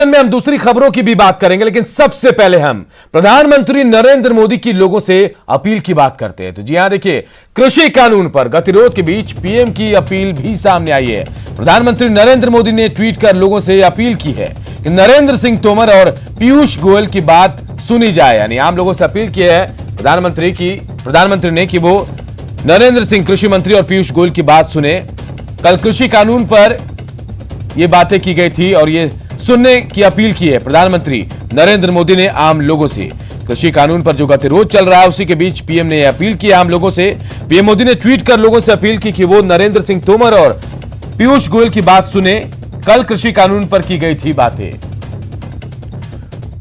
में हम दूसरी खबरों की भी बात करेंगे, लेकिन सबसे पहले हम प्रधानमंत्री नरेंद्र मोदी की लोगों से अपील की बात करते हैं। तो जी हां, देखिए, कृषि कानून पर गतिरोध के बीच पीएम की अपील भी सामने आई है। प्रधानमंत्री नरेंद्र मोदी ने ट्वीट कर लोगों से अपील की है कि नरेंद्र सिंह तोमर और पीयूष गोयल की बात सुनी जाए। यानी आम लोगों से अपील की है प्रधानमंत्री ने कि वो नरेंद्र सिंह कृषि मंत्री और पीयूष गोयल की बात सुने। कल कृषि कानून पर यह बातें की गई थी और ये सुनने की अपील की है प्रधानमंत्री नरेंद्र मोदी ने आम लोगों से। कृषि कानून पर जो गतिरोध चल रहा है उसी के बीच पीएम ने यह अपील की आम लोगों से। पीएम मोदी ने ट्वीट कर लोगों से अपील की कि वो नरेंद्र सिंह तोमर और पीयूष गोयल की बात सुने। कल कृषि कानून पर की गई थी बातें।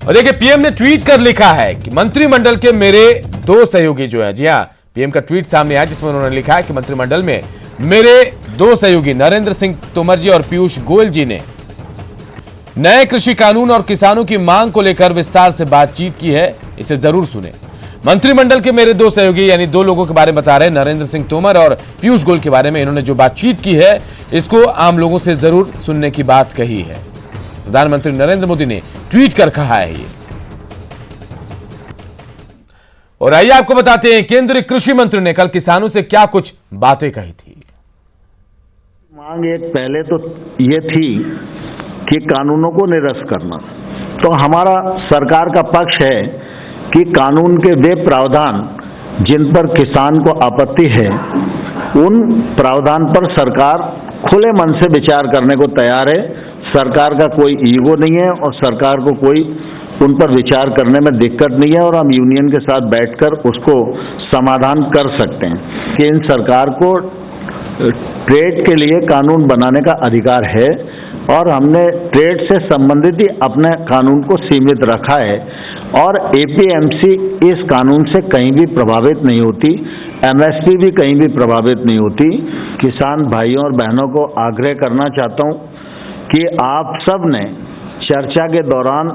और देखिए, पीएम ने ट्वीट कर लिखा है कि मंत्रिमंडल के मेरे दो सहयोगी जो है, जी हां, पीएम का ट्वीट सामने आया जिसमें उन्होंने लिखा है कि मंत्रिमंडल में मेरे दो सहयोगी नरेंद्र सिंह तोमर जी और पीयूष गोयल जी ने नए कृषि कानून और किसानों की मांग को लेकर विस्तार से बातचीत की है, इसे जरूर सुने। मंत्रिमंडल के मेरे दो सहयोगी यानी दो लोगों के बारे में बता रहे हैं, नरेंद्र सिंह तोमर और पीयूष गोयल के बारे में इन्होंने जो बातचीत की है इसको आम लोगों से जरूर सुनने की बात कही है। प्रधानमंत्री नरेंद्र मोदी ने ट्वीट कर कहा है ये। और आइए आपको बताते हैं केंद्रीय कृषि मंत्री ने कल किसानों से क्या कुछ बातें कही थी। मांग एक पहले तो ये थी कि कानूनों को निरस्त करना। तो हमारा सरकार का पक्ष है कि कानून के वे प्रावधान जिन पर किसान को आपत्ति है उन प्रावधान पर सरकार खुले मन से विचार करने को तैयार है। सरकार का कोई ईगो नहीं है और सरकार को कोई उन पर विचार करने में दिक्कत नहीं है और हम यूनियन के साथ बैठकर उसको समाधान कर सकते हैं। केंद्र सरकार को ट्रेड के लिए कानून बनाने का अधिकार है और हमने ट्रेड से संबंधित ही अपने कानून को सीमित रखा है और एपीएमसी इस कानून से कहीं भी प्रभावित नहीं होती, एमएसपी भी कहीं भी प्रभावित नहीं होती। किसान भाइयों और बहनों को आग्रह करना चाहता हूं कि आप सब ने चर्चा के दौरान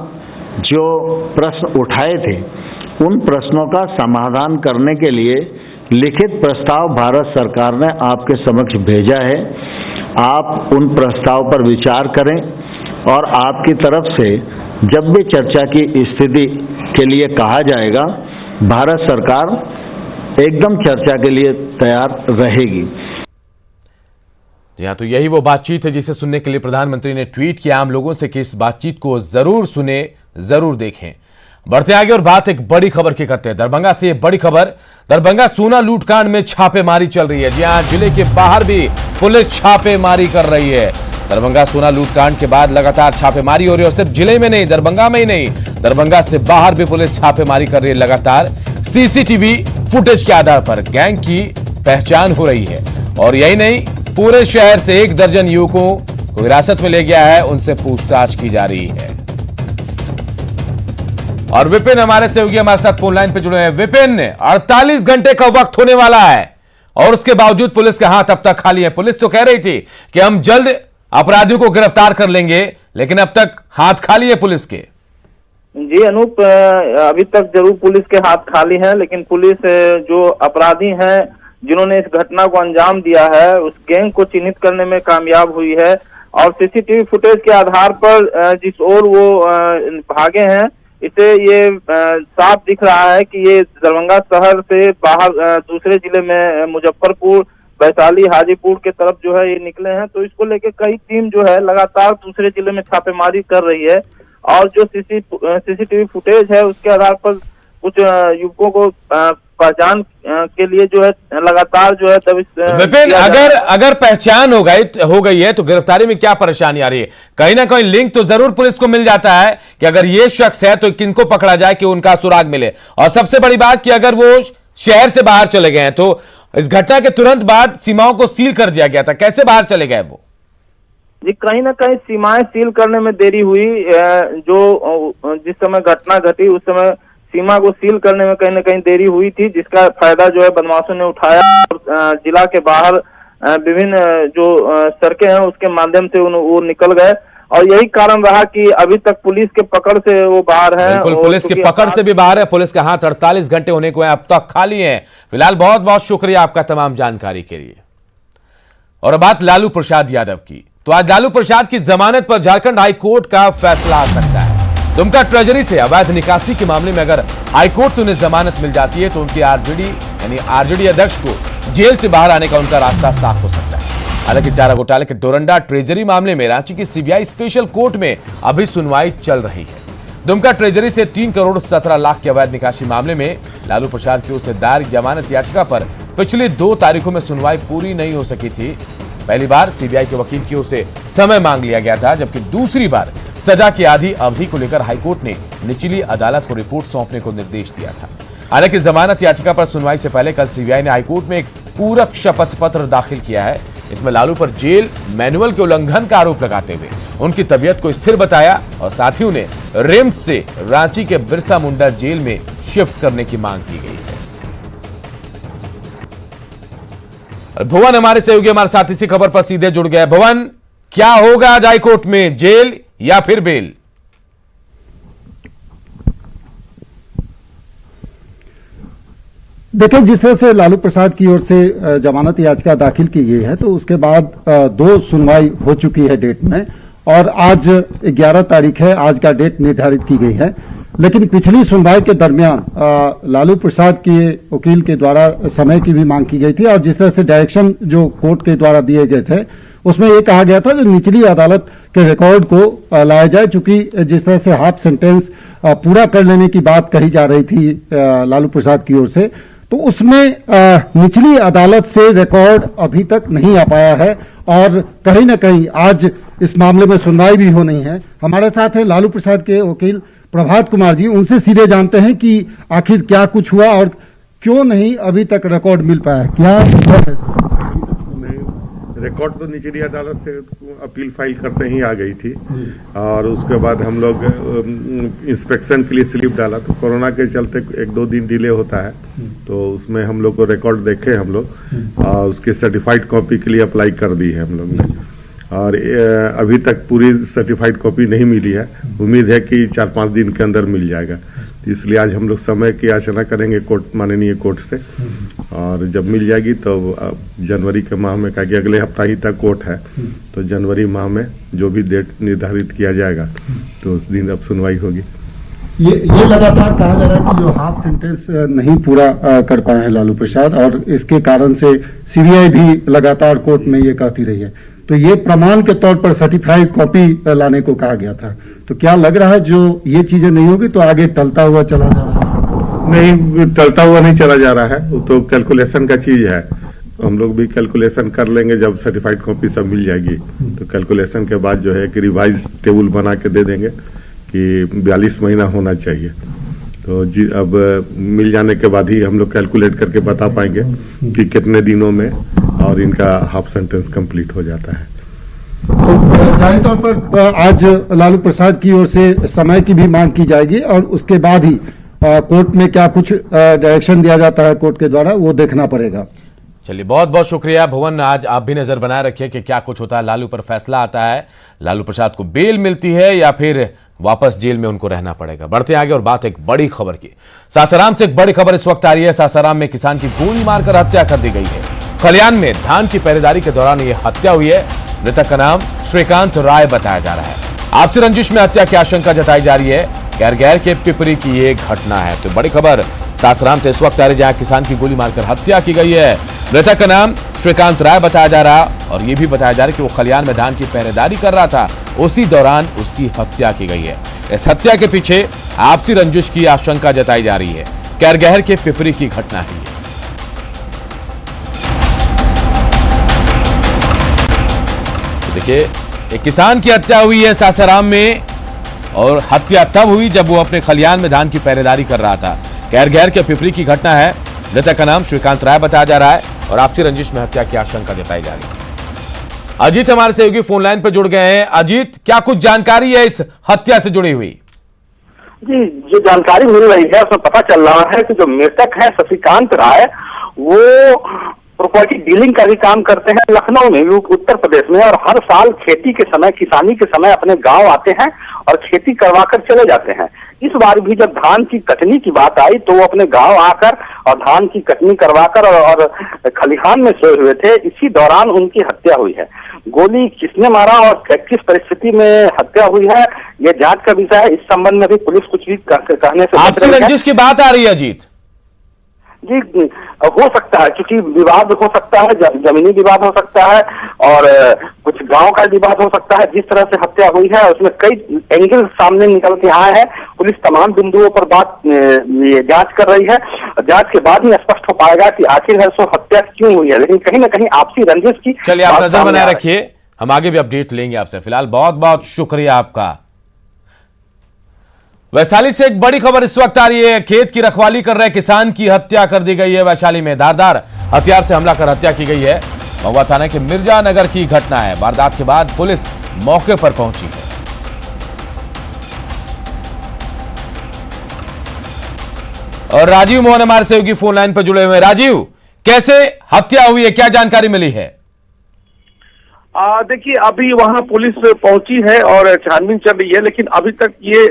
जो प्रश्न उठाए थे उन प्रश्नों का समाधान करने के लिए लिखित प्रस्ताव भारत सरकार ने आपके समक्ष भेजा है। आप उन प्रस्ताव पर विचार करें और आपकी तरफ से जब भी चर्चा की स्थिति के लिए कहा जाएगा भारत सरकार एकदम चर्चा के लिए तैयार रहेगी। जी हां, तो यही वो बातचीत है जिसे सुनने के लिए प्रधानमंत्री ने ट्वीट किया आम लोगों से कि इस बातचीत को जरूर सुने, जरूर देखें। बढ़ते आगे और बात एक बड़ी खबर की करते हैं। दरभंगा से ये बड़ी खबर, दरभंगा सोना लूटकांड में छापेमारी चल रही है। जी हां, जिले के बाहर भी पुलिस छापेमारी कर रही है। दरभंगा सोना लूटकांड के बाद लगातार छापेमारी हो रही है और सिर्फ जिले में नहीं, दरभंगा में ही नहीं, दरभंगा से बाहर भी पुलिस छापेमारी कर रही है। लगातार सीसीटीवी फुटेज के आधार पर गैंग की पहचान हो रही है और यही नहीं, पूरे शहर से 1 दर्जन युवकों को हिरासत में ले गया है, उनसे पूछताछ की जा रही है। और विपिन हमारे सहयोगी हमारे साथ फोन लाइन पे जुड़े हैं। विपिन, 48 घंटे का वक्त होने वाला है और उसके बावजूद पुलिस के हाथ अब तक खाली है। पुलिस तो कह रही थी कि हम जल्द अपराधियों को गिरफ्तार कर लेंगे, लेकिन अब तक हाथ खाली है पुलिस के। जी अनूप, अभी तक जरूर पुलिस के हाथ खाली है, लेकिन पुलिस जो अपराधी हैं जिन्होंने इस घटना को अंजाम दिया है उस गैंग को चिन्हित करने में कामयाब हुई है और सीसीटीवी फुटेज के आधार पर जिस ओर वो भागे हैं इसे ये साफ दिख रहा है कि ये दरभंगा शहर से बाहर दूसरे जिले में मुजफ्फरपुर, वैशाली, हाजीपुर के तरफ जो है ये निकले हैं। तो इसको लेके कई टीम जो है लगातार दूसरे जिले में छापेमारी कर रही है और जो सीसीटीवी फुटेज है उसके आधार पर कुछ युवकों को पहचान के लिए जो है लगातार जो है विपिन, अगर पहचान हो गई है तो गिरफ्तारी में क्या परेशानी आ रही है? कहीं ना कहीं लिंक तो जरूर पुलिस को मिल जाता है कि अगर ये शख्स है तो किनको पकड़ा जाए कि उनका सुराग मिले। और सबसे बड़ी बात कि अगर वो शहर से बाहर चले गए हैं तो इस घटना के तुरंत बाद सीमाओं को सील कर दिया गया था, कैसे बाहर चले गए वो? जी, कहीं ना कहीं सीमाएं सील करने में देरी हुई। जो जिस समय घटना घटी उस समय सीमा को सील करने में कहीं ना कहीं देरी हुई थी, जिसका फायदा जो है बदमाशों ने उठाया और जिला के बाहर विभिन्न जो सड़कें हैं उसके माध्यम से वो निकल गए और यही कारण रहा कि अभी तक पुलिस के पकड़ से वो बाहर है। बिल्कुल, पुलिस की पकड़ से भी बाहर है। पुलिस के हाथ 48 घंटे होने को है, अब तक खाली है। फिलहाल बहुत बहुत शुक्रिया आपका तमाम जानकारी के लिए। और बात लालू प्रसाद यादव की। तो आज लालू प्रसाद की जमानत पर झारखंड हाईकोर्ट का फैसला आ सकता है। दुमका ट्रेजरी से अवैध निकासी के मामले में अगर हाईकोर्ट से उन्हें जमानत मिल जाती है तो उनकी आरजेडी अध्यक्ष को जेल से बाहर आने का उनका रास्ता साफ हो सकता है। हालांकि चारा घोटाले के डोरंडा ट्रेजरी मामले में रांची की सीबीआई स्पेशल कोर्ट में अभी सुनवाई चल रही है। दुमका ट्रेजरी से 3 करोड़ 17 लाख के अवैध निकासी मामले में लालू प्रसाद की ओर से दायर जमानत याचिका पर पिछली 2 तारीखों में सुनवाई पूरी नहीं हो सकी थी। पहली बार सीबीआई के वकील की ओर से समय मांग लिया गया था, जबकि दूसरी बार सजा की आधी अवधि को लेकर हाईकोर्ट ने निचली अदालत को रिपोर्ट सौंपने को निर्देश दिया था। हालांकि जमानत याचिका पर सुनवाई से पहले कल सीबीआई ने हाईकोर्ट में एक पूरक शपथ पत्र दाखिल किया है। इसमें लालू पर जेल मैनुअल के उल्लंघन का आरोप लगाते हुए उनकी तबीयत को स्थिर बताया और साथ ही उन्हें रिम्स से रांची के बिरसा मुंडा जेल में शिफ्ट करने की मांग की गई है। भुवन हमारे सहयोगी हमारे साथ इसी खबर पर सीधे जुड़ गए। भुवन, क्या होगा आज हाईकोर्ट में, जेल या फिर बेल? देखिए, जिस तरह से लालू प्रसाद की ओर से जमानत याचिका दाखिल की गई है तो उसके बाद 2 सुनवाई हो चुकी है डेट में, और आज 11 तारीख है, आज का डेट निर्धारित की गई है। लेकिन पिछली सुनवाई के दरमियान लालू प्रसाद के वकील के द्वारा समय की भी मांग की गई थी, और जिस तरह से डायरेक्शन जो कोर्ट के द्वारा दिए गए थे उसमें ये कहा गया था जो निचली अदालत के रिकॉर्ड को लाया जाए, चूंकि जिस तरह से हाफ सेंटेंस पूरा कर लेने की बात कही जा रही थी लालू प्रसाद की ओर से, तो उसमें निचली अदालत से रिकॉर्ड अभी तक नहीं आ पाया है, और कहीं ना कहीं आज इस मामले में सुनवाई भी होनी है। हमारे साथ है लालू प्रसाद के वकील प्रभात कुमार जी, उनसे सीधे जानते हैं कि आखिर क्या कुछ हुआ और क्यों नहीं अभी तक रिकॉर्ड मिल पाया, क्या रिकॉर्ड तो निचली अदालत से अपील फाइल करते ही आ गई थी, और उसके बाद हम लोग इंस्पेक्शन के लिए स्लिप डाला, तो कोरोना के चलते 1-2 दिन डिले होता है, तो उसमें हम लोग को रिकॉर्ड देखे हम लोग, और उसके सर्टिफाइड कॉपी के लिए अप्लाई कर दी है हम लोग ने, और अभी तक पूरी सर्टिफाइड कॉपी नहीं मिली है। उम्मीद है कि 4-5 दिन के अंदर मिल जाएगा, इसलिए आज हम लोग समय की याचना करेंगे माननीय कोर्ट से, और जब मिल जाएगी तो जनवरी के माह में, कहा कि अगले हफ्ता ही तक कोर्ट है, तो जनवरी माह में जो भी डेट निर्धारित किया जाएगा तो उस दिन अब सुनवाई होगी। ये लगातार कहा जा रहा है कि जो हाफ सेंटेंस नहीं पूरा कर पाए हैं लालू प्रसाद, और इसके कारण से सीबीआई भी लगातार कोर्ट में ये कहती रही है, तो ये प्रमाण के तौर पर सर्टिफाइड कॉपी लाने को कहा गया था। तो क्या लग रहा है जो ये चीजें नहीं होगी तो आगे टलता हुआ चला जा रहा है? नहीं, टलता हुआ नहीं चला जा रहा है, वो तो कैलकुलेशन का चीज है। हम लोग भी कैलकुलेशन कर लेंगे, जब सर्टिफाइड कॉपी सब मिल जाएगी तो कैलकुलेशन के बाद जो है कि रिवाइज टेबल बना के दे देंगे कि 42 महीना होना चाहिए, तो जी अब मिल जाने के बाद ही हम लोग कैलकुलेट करके बता पाएंगे कि कितने दिनों में और इनका हाफ सेंटेंस कंप्लीट हो जाता है। तो जाहिर तौर पर आज लालू प्रसाद की ओर से समय की भी मांग की जाएगी, और उसके बाद ही कोर्ट में क्या कुछ डायरेक्शन दिया जाता है कोर्ट के द्वारा, वो देखना पड़ेगा। चलिए, बहुत बहुत शुक्रिया भुवन। आज आप भी नजर बनाए रखिए कि क्या कुछ होता है। लालू पर फैसला आता है, लालू प्रसाद को बेल मिलती है या फिर वापस जेल में उनको रहना पड़ेगा। बढ़ते आगे और बात एक बड़ी खबर की। सासाराम से एक बड़ी खबर इस वक्त आ रही है। सासाराम में किसान की गोली मारकर हत्या कर दी गई है। खलियान में धान की पहरेदारी के दौरान यह हत्या हुई है। मृतक का नाम श्रीकांत राय बताया जा रहा है। आपसी रंजिश में हत्या की आशंका जताई जा रही है। गैर के पिपरी की ये घटना है। तो बड़ी खबर सासाराम से इस वक्त आ रही है, जहां किसान की गोली मारकर हत्या की गई है। मृतक का नाम श्रीकांत राय बताया जा रहा, और यह भी बताया जा रहा है कि वो खलियान में धान की पहरेदारी कर रहा था, उसी दौरान उसकी हत्या की गई है। इस हत्या के पीछे आपसी रंजिश की आशंका जताई जा रही है। कैरगहर के पिपरी की घटना है ये। देखिए, एक किसान की हत्या हुई है सासाराम में, और हत्या तब हुई जब वो अपने खलियान में धान की पहरेदारी कर रहा था। कैरगहर के पिपरी की घटना है। मृतक का नाम श्रीकांत राय बताया जा रहा है, और आपसी रंजिश में हत्या की आशंका जताई जा रही है। अजीत हमारे सहयोगी फोन लाइन पर जुड़ गए हैं। अजीत, क्या कुछ जानकारी है इस हत्या से जुड़ी हुई? जी, जो जानकारी मिल रही है उसमें पता चल रहा है कि जो मृतक है शशिकांत राय, वो प्रॉपर्टी डीलिंग का भी काम करते हैं लखनऊ में, उत्तर प्रदेश में, और हर साल खेती के समय, किसानी के समय अपने गांव आते हैं और खेती करवा कर चले जाते हैं। इस बार भी जब धान की कटनी की बात आई तो वो अपने गांव आकर और धान की कटनी करवाकर और खलिहान में सोए हुए थे। इसी दौरान उनकी हत्या हुई है। गोली किसने मारा और किस परिस्थिति में हत्या हुई है, ये जांच का विषय है। इस संबंध में भी पुलिस कुछ भी कहने से आपसी रंजिश की बात आ रही है अजीत? जी, हो सकता है, क्योंकि विवाद हो सकता है, जमीनी विवाद हो सकता है और कुछ गांव का विवाद हो सकता है। जिस तरह से हत्या हुई है उसमें कई एंगल सामने निकल के आए हैं। पुलिस तमाम बिंदुओं पर जांच कर रही है। जांच के बाद ही स्पष्ट हो पाएगा कि आखिर है सो हत्या क्यों हुई है, लेकिन कहीं ना कहीं आपसी रंजिश की। चलिए, आप नजर बनाए रखिए, हम आगे भी अपडेट लेंगे आपसे। फिलहाल बहुत बहुत शुक्रिया आपका। वैशाली से एक बड़ी खबर इस वक्त आ रही है। खेत की रखवाली कर रहे किसान की हत्या कर दी गई है। वैशाली में धारदार हथियार से हमला कर हत्या की गई है। महुआ थाना के मिर्जा नगर की घटना है। वारदात के बाद पुलिस मौके पर पहुंची है। और राजीव मोहन हमारे सहयोगी फोन लाइन पर जुड़े हुए। राजीव, कैसे हत्या हुई है, क्या जानकारी मिली है? देखिए, अभी वहां पुलिस पहुंची है और छानबीन चल रही है, लेकिन अभी तक ये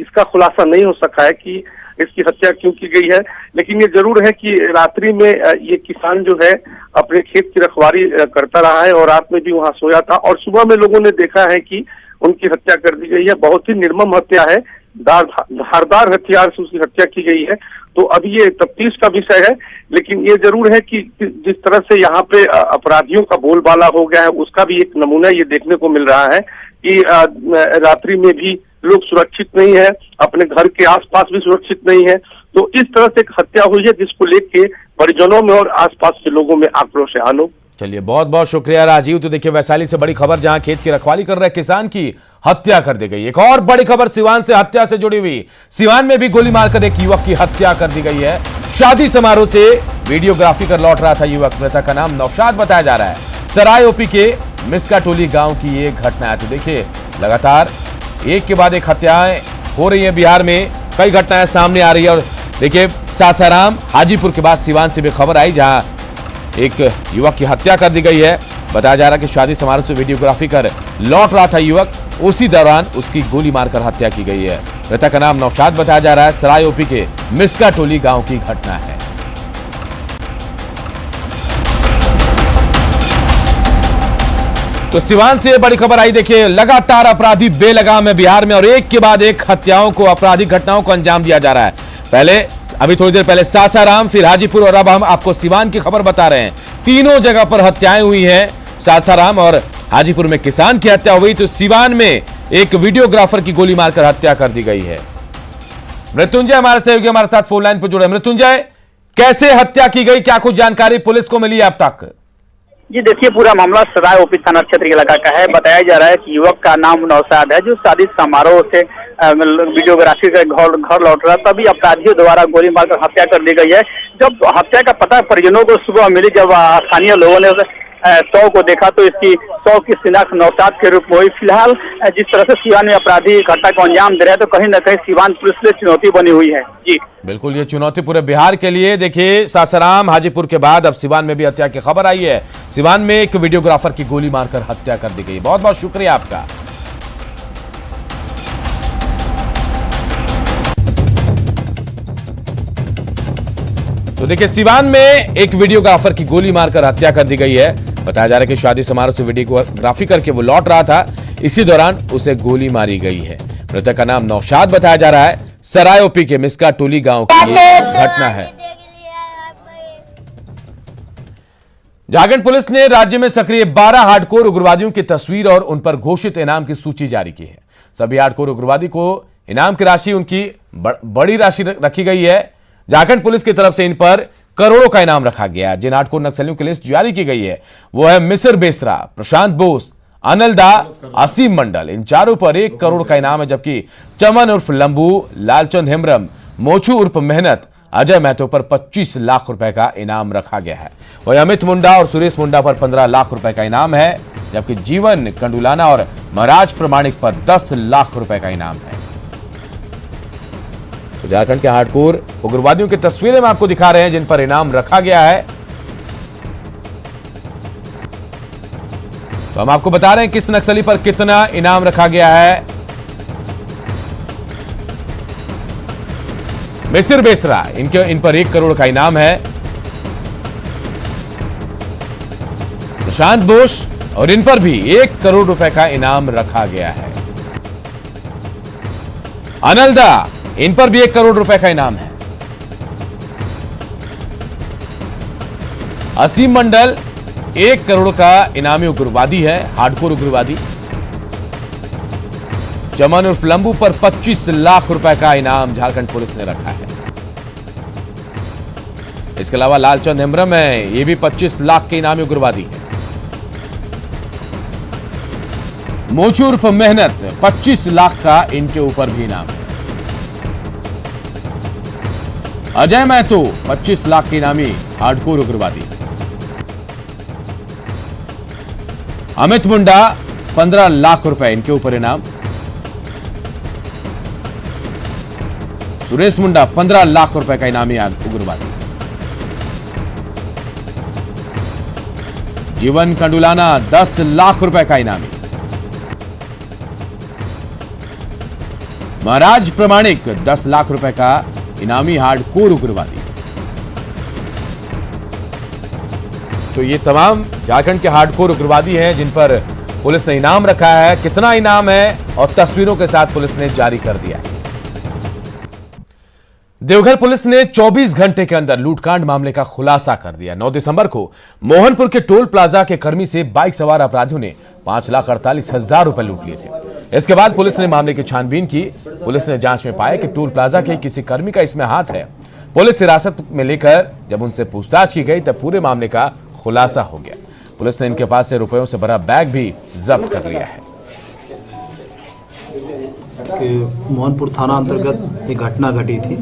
इसका खुलासा नहीं हो सका है कि इसकी हत्या क्यों की गई है। लेकिन ये जरूर है कि रात्रि में ये किसान जो है अपने खेत की रखवाली करता रहा है और रात में भी वहां सोया था और सुबह में लोगों ने देखा है कि उनकी हत्या कर दी गई है। बहुत ही निर्मम हत्या है, धारदार हथियार से उसकी हत्या की गई है। तो अभी ये तफ्तीश का विषय है, लेकिन ये जरूर है कि जिस तरह से यहाँ पे अपराधियों का बोलबाला हो गया है, उसका भी एक नमूना ये देखने को मिल रहा है कि रात्रि में भी लोग सुरक्षित नहीं है, अपने घर के आसपास भी सुरक्षित नहीं है। तो इस तरह से एक हत्या हुई है जिसको लेके परिजनों में और आसपास के लोगों में आक्रोश है। आलोक, चलिए, बहुत बहुत शुक्रिया राजीव। तो देखिए, वैशाली से बड़ी खबर, जहां खेत की रखवाली कर रहे किसान की हत्या कर दी गई। एक और बड़ी खबर सिवान से हत्या से जुड़ी हुई। सिवान में भी गोली मारकर एक युवक की हत्या कर दी गई है। शादी समारोह से वीडियोग्राफी कर लौट रहा था युवक। मृतक का नाम नौशाद बताया जा रहा है। सराय ओपी के मिस्का टोली गांव की ये घटना है। तो देखिए, लगातार एक के बाद एक हत्याएं हो रही है बिहार में। कई घटनाएं सामने आ रही है। और देखिए, सासाराम हाजीपुर के बाद सिवान से भी खबर आई, जहां एक युवक की हत्या कर दी गई है। बताया जा रहा है कि शादी समारोह से वीडियोग्राफी कर लौट रहा था युवक, उसी दौरान उसकी गोली मारकर हत्या की गई है। मृतक का नाम नौशाद बताया जा रहा है। सराय ओपी के मिस्का टोली गांव की घटना है। तो सिवान से बड़ी खबर आई। देखिए, लगातार अपराधी बेलगाम है बिहार में और एक के बाद एक हत्याओं को, आपराधिक घटनाओं को अंजाम दिया जा रहा है। अभी थोड़ी देर पहले सासाराम, फिर हाजीपुर और अब हम आपको सिवान की खबर बता रहे हैं। तीनों जगह पर हत्याएं हुई हैं। सासाराम और हाजीपुर में किसान की हत्या हुई, तो सिवान में एक वीडियोग्राफर की गोली मारकर हत्या कर दी गई है। मृत्युंजय हमारे सहयोगी हमारे साथ फोन लाइन पर जुड़े। मृत्युंजय, कैसे हत्या की गई, क्या कुछ जानकारी पुलिस को मिली है अब तक? जी देखिए, पूरा मामला सराय ओपी थाना क्षेत्र के इलाका का है। बताया जा रहा है कि युवक का नाम नौशाद है, जो शादी समारोह से वीडियोग्राफी का घर लौट रहा, तभी अपराधियों द्वारा गोली मारकर हत्या कर दी गई है। जब हत्या का पता परिजनों को सुबह मिली, जब स्थानीय लोगों ने शव को देखा, तो इसकी शव की शिनाख्त नौशाद के रूप में हुई। फिलहाल जिस तरह से सिवान में अपराधी घटना को अंजाम दे रहे हैं, तो कहीं न कहीं सिवान पुलिस के लिए चुनौती बनी हुई है। जी बिल्कुल, ये चुनौती पूरे बिहार के लिए। देखिए, सासाराम हाजीपुर के बाद अब सिवान में भी हत्या की खबर आई है। सिवान में एक वीडियोग्राफर की गोली मारकर हत्या कर दी गई। बहुत बहुत शुक्रिया आपका। तो देखिए, सिवान में एक वीडियोग्राफर की गोली मारकर हत्या कर दी गई है। बताया जा रहा है कि शादी समारोह से वीडियोग्राफी करके वो लौट रहा था, इसी दौरान उसे गोली मारी गई है। मृतक का नाम नौशाद बताया जा रहा है। सराय ओपी के मिस्का टोली गांव की घटना है। झारखंड पुलिस ने राज्य में सक्रिय 12 हार्डकोर उग्रवादियों की तस्वीर और उन पर घोषित इनाम की सूची जारी की है। सभी हार्डकोर उग्रवादी को इनाम की राशि, उनकी बड़ी राशि रखी गई है। झारखंड पुलिस की तरफ से इन पर करोड़ों का इनाम रखा गया है। जिन हार्डकोर नक्सलियों की लिस्ट जारी की गई है वो है मिसिर बेसरा, प्रशांत बोस, अनिल दा, असीम मंडल। इन चारों पर 1 करोड़ का इनाम है, जबकि चमन उर्फ लंबू, लालचंद हेम्ब्रम, मोचू उर्फ मेहनत, अजय महतो पर 25 लाख रुपए का इनाम रखा गया है। वही अमित मुंडा और सुरेश मुंडा पर 15 लाख रुपए का इनाम है, जबकि जीवन कंडुलाना और महाराज प्रमाणिक पर 10 लाख रुपए का इनाम है। तो झारखंड के हार्डकोर उग्रवादियों की तस्वीरें हम आपको दिखा रहे हैं जिन पर इनाम रखा गया है। तो हम आपको बता रहे हैं किस नक्सली पर कितना इनाम रखा गया है। मिसिर बेसरा, इन पर 1 करोड़ का इनाम है। प्रशांत बोस और इन पर भी 1 करोड़ रुपए का इनाम रखा गया है। अनलदा, इन पर भी 1 करोड़ रुपए का इनाम है। असीम मंडल 1 करोड़ का इनामी उग्रवादी है, हार्डकोर उग्रवादी। चमन उर्फ लंबू पर 25 लाख रुपए का इनाम झारखंड पुलिस ने रखा है। इसके अलावा लालचंद हेम्ब्रम है, ये भी 25 लाख के इनामी उग्रवादी है। मोचू उर्फ मेहनत 25 लाख का इनके ऊपर भी इनाम है। अजय महतो 25 लाख के इनामी हार्डकोर उग्रवादी। अमित मुंडा 15 लाख रुपए इनके ऊपर इनाम। सुरेश मुंडा 15 लाख रुपए का इनामी उग्रवादी। जीवन कंडुलाना 10 लाख रुपए का इनामी। महाराज प्रमाणिक 10 लाख रुपए का इनामी हार्डकोर उग्रवादी। तो ये तमाम झारखंड के हार्डकोर उग्रवादी हैं जिन पर पुलिस ने इनाम रखा है। कितना इनाम है और तस्वीरों के साथ पुलिस ने जारी कर दिया है। देवघर पुलिस ने 24 घंटे के अंदर लूटकांड मामले का खुलासा कर दिया। 9 दिसंबर को मोहनपुर के टोल प्लाजा के कर्मी से बाइक सवार अपराधियों ने 5,48,000 रुपए लूट लिए थे। इसके बाद पुलिस ने मामले की छानबीन की। पुलिस ने जांच में पाया कि टोल प्लाजा के किसी कर्मी का इसमें हाथ है। पुलिस हिरासत में लेकर जब उनसे पूछताछ की गई तब पूरे मामले का खुलासा हो गया। पुलिस ने इनके पास से रुपयों से भरा बैग भी जब्त कर लिया है। मोहनपुर थाना अंतर्गत एक घटना घटी थी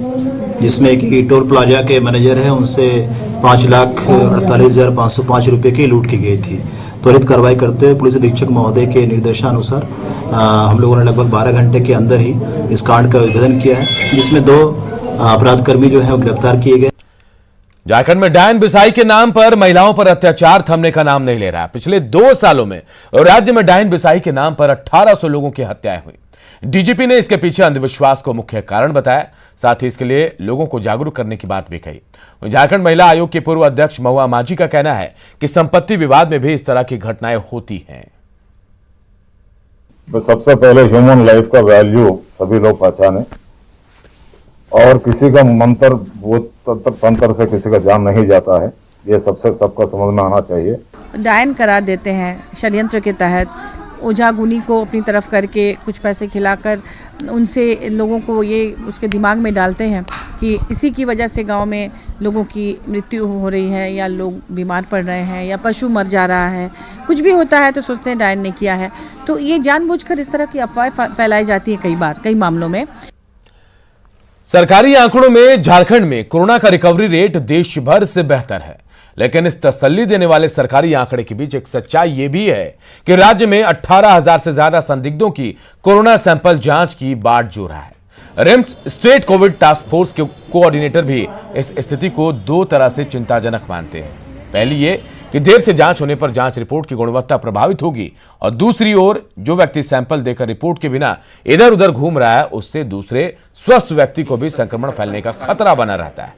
जिसमें कि टोल प्लाजा के मैनेजर है उनसे 5,48,505 रुपए की लूट की गई थी। त्वरित कार्रवाई करते हुए पुलिस अधीक्षक महोदय के निर्देशानुसार हम लोगों ने लगभग 12 घंटे के अंदर ही इस कांड का उद्भेदन किया है, जिसमें 2 अपराधकर्मी जो है वो गिरफ्तार किए गए। झारखंड में डायन बिसाई के नाम पर महिलाओं पर अत्याचार थमने का नाम नहीं ले रहा। पिछले 2 सालों में राज्य में डायन बिसाई के नाम पर 1800 लोगों की हत्याएं हुई। डीजीपी ने इसके पीछे अंधविश्वास को मुख्य कारण बताया। साथ ही इसके लिए लोगों को जागरूक करने की बात भी कही। झारखंड महिला आयोग के पूर्व अध्यक्ष महुआ माझी का कहना है कि संपत्ति विवाद में भी इस तरह की घटनाएं होती हैं। तो सबसे पहले ह्यूमन लाइफ का वैल्यू सभी लोग पहचाने और किसी का मंत्र भूत तंत्र से किसी का जान नहीं जाता है, ये सबका समझ में आना चाहिए। डायन करार देते हैं षड्यंत्र के तहत, ओझा गुनी को अपनी तरफ करके कुछ पैसे खिलाकर उनसे लोगों को ये उसके दिमाग में डालते हैं कि इसी की वजह से गांव में लोगों की मृत्यु हो रही है या लोग बीमार पड़ रहे हैं या पशु मर जा रहा है, कुछ भी होता है तो सोचते हैं डायन ने किया है। तो ये जानबूझकर इस तरह की अफवाहें फैलाई जाती है कई मामलों में। सरकारी आंकड़ों में झारखंड में कोरोना का रिकवरी रेट देश भर से बेहतर है, लेकिन इस तसल्ली देने वाले सरकारी आंकड़े के बीच एक सच्चाई यह भी है कि राज्य में 18,000 से ज्यादा संदिग्धों की कोरोना सैंपल जांच की बाट जो रहा है। RIMS state Covid task force के कोऑर्डिनेटर भी इस स्थिति को 2 तरह से चिंताजनक मानते हैं। पहली ये कि देर से जांच होने पर जांच रिपोर्ट की गुणवत्ता प्रभावित होगी, और दूसरी ओर जो व्यक्ति सैंपल देकर रिपोर्ट के बिना इधर उधर घूम रहा है उससे दूसरे स्वस्थ व्यक्ति को भी संक्रमण फैलने का खतरा बना रहता है।